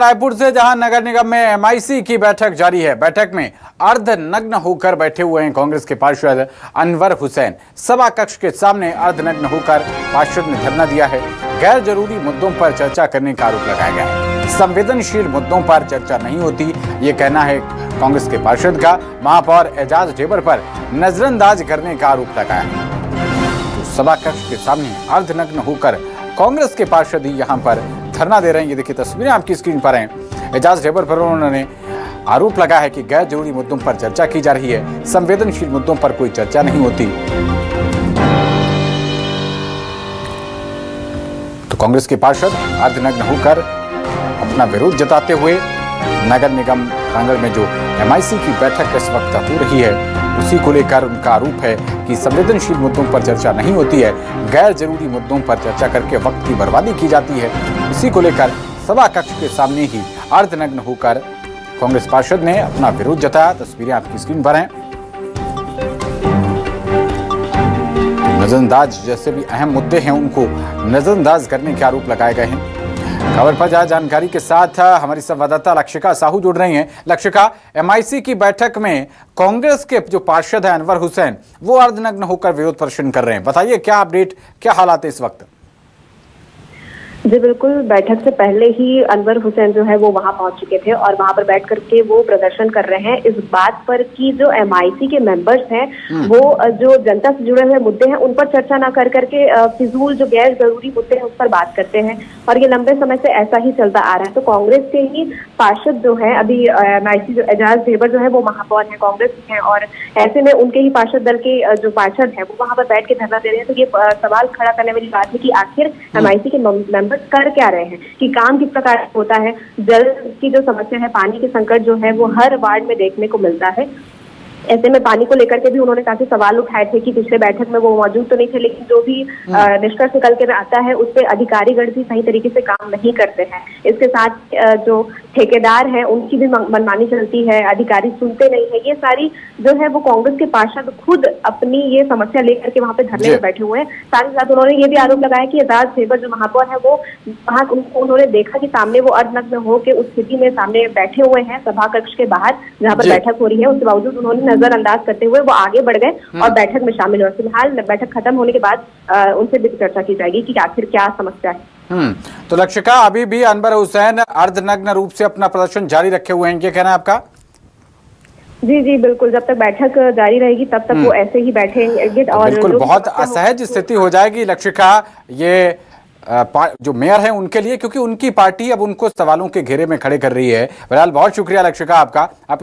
रायपुर से जहां नगर निगम में एमआईसी की बैठक जारी है। बैठक में अर्धनग्न होकर बैठे हुए हैं कांग्रेस के पार्षद अनवर हुसैन। सभा कक्ष के सामने अर्धनग्न होकर पार्षद ने धरना दिया है। गैर जरूरी मुद्दों पर चर्चा करने का आरोप लगाया गया है। संवेदनशील मुद्दों पर चर्चा नहीं होती, ये कहना है कांग्रेस के पार्षद का। महापौर एजाज ढेबर पर नजरअंदाज करने का आरोप लगाया है। तो सभा कक्ष के सामने अर्धनग्न होकर कांग्रेस के पार्षद ही यहाँ पर धरना दे रहे हैं। ये देखिए तस्वीरें आपकी स्क्रीन पर हैं। एजाज ढेबर पर उन्होंने आरोप लगाया है कि गैर जरूरी मुद्दों पर चर्चा की जा रही है, संवेदनशील मुद्दों पर कोई चर्चा नहीं होती। तो कांग्रेस के पार्षद अर्धनग्न होकर अपना विरोध जताते हुए नगर निगम प्रांगण में जो एमआईसी की बैठक इस वक्त हो रही है उसी को लेकर उनका आरोप है कि संवेदनशील मुद्दों पर चर्चा नहीं होती है, गैर जरूरी मुद्दों पर चर्चा करके वक्त की बर्बादी की जाती है। इसी को लेकर सभा कक्ष के सामने ही अर्धनग्न होकर कांग्रेस पार्षद ने अपना विरोध जताया। तस्वीरें आपकी स्क्रीन पर हैं। नजरअंदाज जैसे भी अहम मुद्दे हैं उनको नजरअंदाज करने के आरोप लगाए गए हैं। खबर पर ज्यादा जानकारी के साथ हमारी संवाददाता लक्षिका साहू जुड़ रही हैं। लक्षिका, एमआईसी की बैठक में कांग्रेस के जो पार्षद हैं अनवर हुसैन, वो अर्धनग्न होकर विरोध प्रदर्शन कर रहे हैं। बताइए क्या अपडेट, क्या हालात है इस वक्त? जी बिल्कुल, बैठक से पहले ही अनवर हुसैन जो है वो वहां पहुंच चुके थे और वहां पर बैठ करके वो प्रदर्शन कर रहे हैं इस बात पर कि जो एमआईसी के मेंबर्स हैं वो जो जनता से जुड़े हुए मुद्दे हैं उन पर चर्चा ना कर करके फिजूल जो गैर जरूरी मुद्दे हैं उस पर बात करते हैं और ये लंबे समय से ऐसा ही चलता आ रहा है। तो कांग्रेस के ही पार्षद जो है अभी एमआईसी जो एजाज ढेबर जो है वो महापौर है, कांग्रेस है, और ऐसे में उनके ही पार्षद दल के जो पार्षद है वो वहां पर बैठ के धरना दे रहे हैं। तो ये सवाल खड़ा करने वाली बात है कि आखिर एमआईसी के मेंबर कर क्या रहे हैं, कि काम किस प्रकार होता है। जल की जो समस्या है, पानी के संकट जो है वो हर वार्ड में देखने को मिलता है। ऐसे में पानी को लेकर के भी उन्होंने काफी सवाल उठाए थे कि पिछले बैठक में वो मौजूद तो नहीं थे, लेकिन जो भी निष्कर्ष निकल के आता है उस पर अधिकारीगण भी सही तरीके से काम नहीं करते हैं। इसके साथ जो ठेकेदार हैं उनकी भी मनमानी चलती है, अधिकारी सुनते नहीं है। ये सारी जो है वो कांग्रेस के पार्षद खुद अपनी ये समस्या लेकर के वहां पे धरने में बैठे हुए हैं। साथ ही साथ उन्होंने ये भी आरोप लगाया कि एजाज ढेबर जो महापौर है वो वहां उन्होंने देखा कि सामने वो अर्धनग्न होकर उस स्थिति में सामने बैठे हुए हैं सभा कक्ष के बाहर जहाँ पर बैठक हो रही है। उसके बावजूद उन्होंने नजरअंदाज करते हुए वो आगे बढ़ गए और बैठक में शामिल हुए। फिलहाल बैठक खत्म होने के बाद उनसे भी चर्चा की जाएगी कि आखिर क्या समस्या है। तो लक्षिका, अभी भी अनवर हुसैन अर्धनग्न रूप से अपना प्रदर्शन जारी रखे हुए हैं, ये कहना है आपका? जी जी बिल्कुल, जब तक बैठक जारी रहेगी तब तक वो ऐसे ही बैठेंगे और बिल्कुल बहुत असहज स्थिति हो जाएगी लक्षिका ये जो मेयर है उनके लिए, क्योंकि उनकी पार्टी अब उनको सवालों के घेरे में खड़े कर रही है। बहरहाल बहुत शुक्रिया लक्षिका आपका। आप